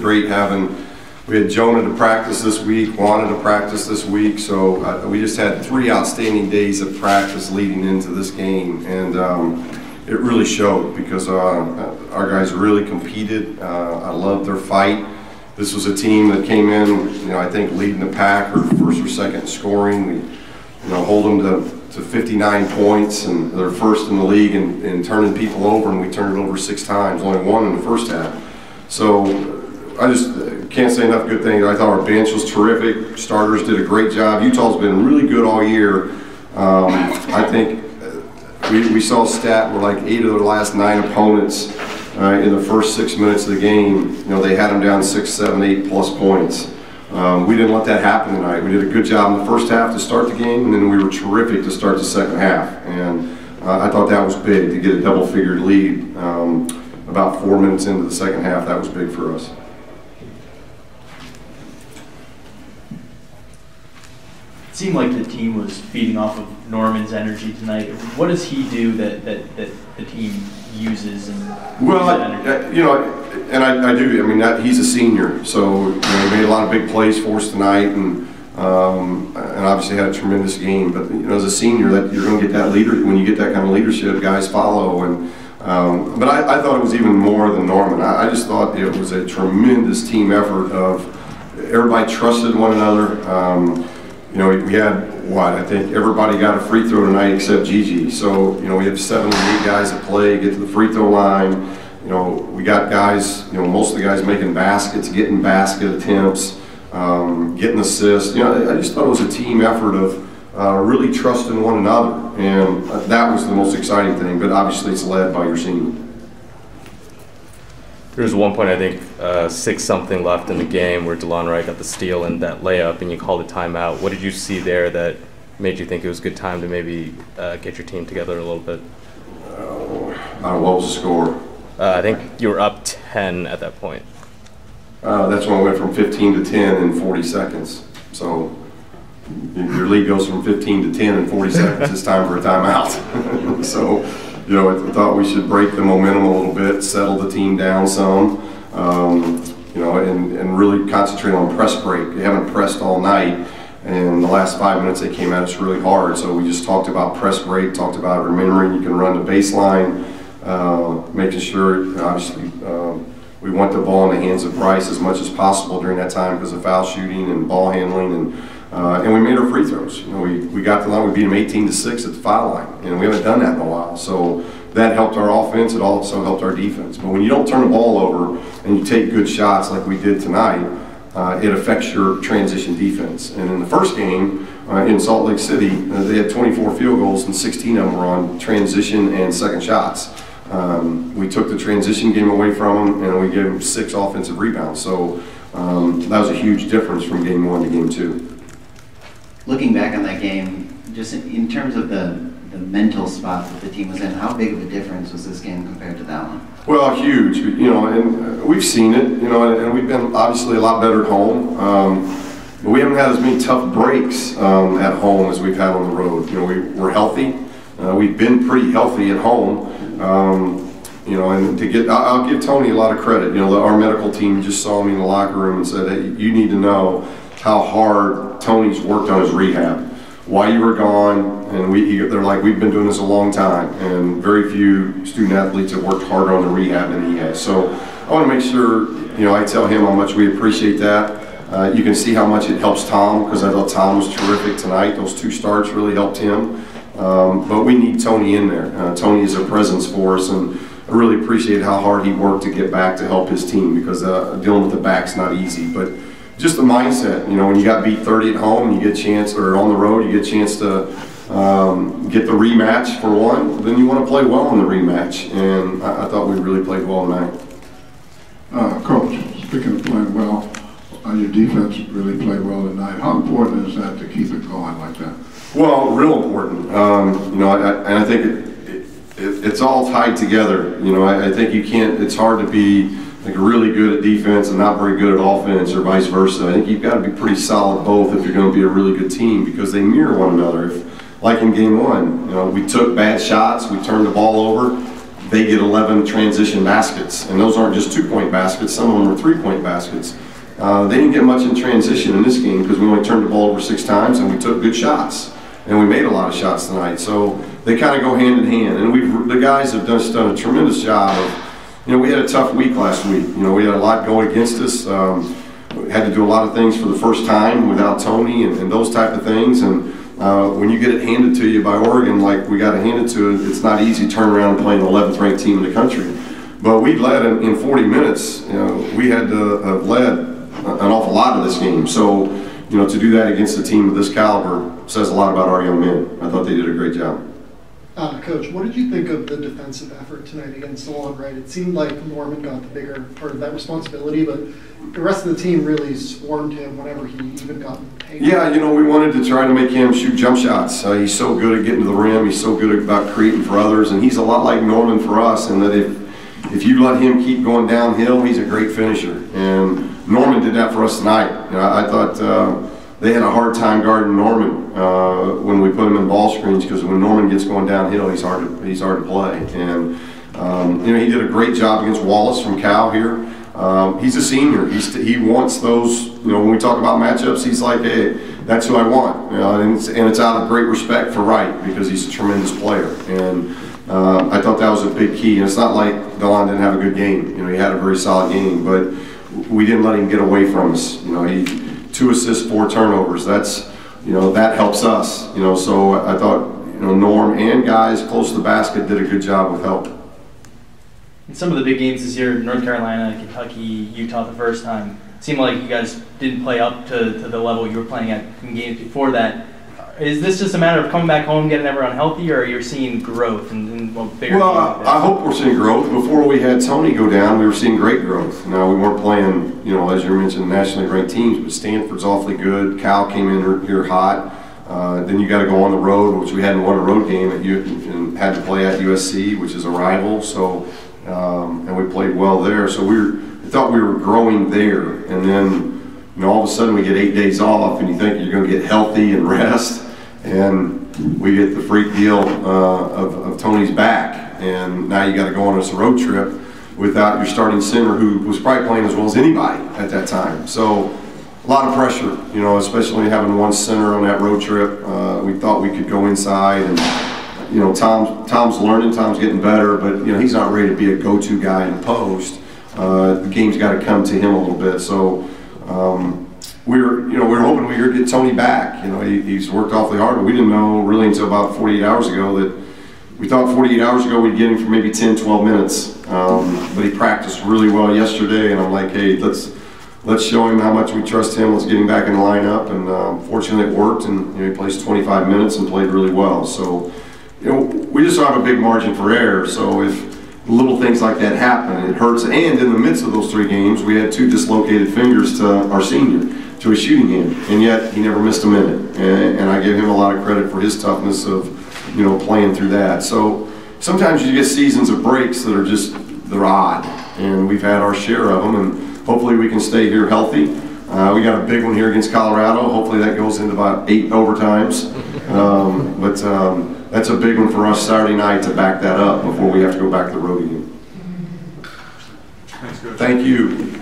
great we had Jonah to practice this week, Juana to practice this week, so we just had 3 outstanding days of practice leading into this game, and it really showed because our guys really competed. I loved their fight. This was a team that came in, I think leading the pack or first or second scoring. We, hold them to 59 points, and they're first in the league in turning people over, and we turned it over 6 times, only 1 in the first half. So I just can't say enough good things. I thought our bench was terrific. Starters did a great job. Utah's been really good all year. I think we saw a stat where like 8 of their last 9 opponents in the first 6 minutes of the game, they had them down 6, 7, 8 plus points. We didn't let that happen tonight. We did a good job in the first half to start the game, and then we were terrific to start the second half. And I thought that was big to get a double-figured lead. About 4 minutes into the second half, that was big for us. It seemed like the team was feeding off of Norman's energy tonight. What does he do that the team uses? Well, and I do. I mean, he's a senior, so he made a lot of big plays for us tonight, and obviously had a tremendous game. But as a senior, that you're going to get that leader. When you get that kind of leadership, guys follow. And but I thought it was even more than Norman. I just thought it was a tremendous team effort of everybody trusted one another. We had, I think everybody got a free throw tonight except Gigi. So, we have 7 of the 8 guys that play, get to the free throw line. We got guys, most of the guys making baskets, getting basket attempts, getting assists. I just thought it was a team effort of really trusting one another. And that was the most exciting thing, but obviously it's led by your senior. There was one point, I think, 6-something left in the game where DeLon Wright got the steal and that layup, and you called a timeout. What did you see there that made you think it was a good time to maybe get your team together a little bit? What was the score? I think you were up 10 at that point. That's when I went from 15 to 10 in 40 seconds. So your lead goes from 15 to 10 in 40 seconds. It's time for a timeout. So. I thought we should break the momentum a little bit, settle the team down some, and really concentrate on press break. They haven't pressed all night, and the last 5 minutes they came at us really hard. So we just talked about press break, talked about remembering you can run the baseline, making sure, obviously, we want the ball in the hands of Bryce as much as possible during that time because of foul shooting and ball handling, and we made our free throws. We got to the line, we beat them 18-6 at the foul line, and we haven't done that in a while. So that helped our offense. It also helped our defense. But when you don't turn the ball over and you take good shots like we did tonight, it affects your transition defense. And in the first game in Salt Lake City, they had 24 field goals and 16 of them were on transition and second shots. We took the transition game away from them, and we gave them 6 offensive rebounds. So that was a huge difference from game 1 to game 2. Looking back on that game, just in terms of the mental spot that the team was in, how big of a difference was this game compared to that one? Well, huge. And we've seen it. And we've been obviously a lot better at home. But we haven't had as many tough breaks at home as we've had on the road. We're healthy. We've been pretty healthy at home. And I'll give Tony a lot of credit. Our medical team just saw me in the locker room and said, hey, you need to know how hard Tony's worked on his rehab. While you were gone, and they're like, we've been doing this a long time, and very few student athletes have worked harder on the rehab than he has. So I want to make sure, I tell him how much we appreciate that. You can see how much it helps Tom, because I thought Tom was terrific tonight. Those 2 starts really helped him. But we need Tony in there. Tony is a presence for us, and I really appreciate how hard he worked to get back to help his team, because dealing with the back's not easy. But just the mindset, when you got beat 30 at home and you get a chance, or on the road, you get a chance to get the rematch for one, then you want to play well in the rematch. And I thought we really played well tonight. Coach, speaking of playing well, your defense really played well tonight. How important is that to keep it going like that? Well, real important. And I think it's all tied together. I think you can't, it's hard to be like really good at defense and not very good at offense, or vice versa. I think you've got to be pretty solid both if you're going to be a really good team, because they mirror one another. Like in game 1, we took bad shots, we turned the ball over, they get 11 transition baskets, and those aren't just 2-point baskets, some of them are 3-point baskets. They didn't get much in transition in this game because we only turned the ball over 6 times and we took good shots. And we made a lot of shots tonight. So they kind of go hand in hand. And the guys have just done a tremendous job of, we had a tough week last week. We had a lot going against us. We had to do a lot of things for the first time without Tony and those type of things. And when you get it handed to you by Oregon like we got it handed to it, it's not easy to turn around and play the 11th ranked team in the country. But we led in 40 minutes. We had to have led an awful lot of this game. So, to do that against a team of this caliber says a lot about our young men. I thought they did a great job. Coach, what did you think of the defensive effort tonight against DeLon Wright? It seemed like Norman got the bigger part of that responsibility, but the rest of the team really swarmed him whenever he even got paid. Yeah, we wanted to try to make him shoot jump shots. He's so good at getting to the rim. He's so good about creating for others, and he's a lot like Norman for us in that if you let him keep going downhill, he's a great finisher. And Norman did that for us tonight. I thought they had a hard time guarding Norman when we put him in ball screens because when Norman gets going downhill, he's hard to play. And he did a great job against Wallace from Cal here. He's a senior. He wants those. When we talk about matchups, he's like, hey, that's who I want. And it's out of great respect for Wright because he's a tremendous player. And I thought that was a big key. And it's not like DeLon didn't have a good game. He had a very solid game, but we didn't let him get away from us. He 2 assists, 4 turnovers. That's that helps us. So I thought Norm and guys close to the basket did a good job with help. In some of the big games this year, North Carolina, Kentucky, Utah, the first time, it seemed like you guys didn't play up to the level you were playing at in games before that. Is this just a matter of coming back home, getting everyone healthy, or you're seeing growth and bigger? Well, I hope we're seeing growth. Before we had Tony go down, we were seeing great growth. Now, we weren't playing, as you mentioned, nationally ranked teams, but Stanford's awfully good. Cal came in here hot. Then you got to go on the road, which we hadn't won a road game and had to play at USC, which is a rival. So, and we played well there. So I thought we were growing there, and then all of a sudden we get 8 days off, and you think you're going to get healthy and rest. And we get the freak deal of Tony's back, and now you got to go on this road trip without your starting center, who was probably playing as well as anybody at that time. So a lot of pressure, especially having one center on that road trip. We thought we could go inside, and Tom's learning, Tom's getting better, but he's not ready to be a go-to guy in the post. The game's got to come to him a little bit. So. We were hoping we would get Tony back. He's worked awfully hard, but we didn't know really until about 48 hours ago that we thought 48 hours ago we'd get him for maybe 10, 12 minutes. But he practiced really well yesterday, and I'm like, hey, let's show him how much we trust him. Let's get him back in the lineup, and fortunately it worked, and he plays 25 minutes and played really well. So, we just don't have a big margin for error. So if little things like that happen, it hurts. And in the midst of those 3 games, we had 2 dislocated fingers to our senior, to his shooting hand, and yet he never missed a minute. And I give him a lot of credit for his toughness of, playing through that. So sometimes you get seasons of breaks that are they're odd, and we've had our share of them, and hopefully we can stay here healthy. We got a big one here against Colorado. Hopefully that goes into about 8 overtimes. But that's a big one for us Saturday night to back that up before we have to go back to the road again. Thanks, Coach. Thank you.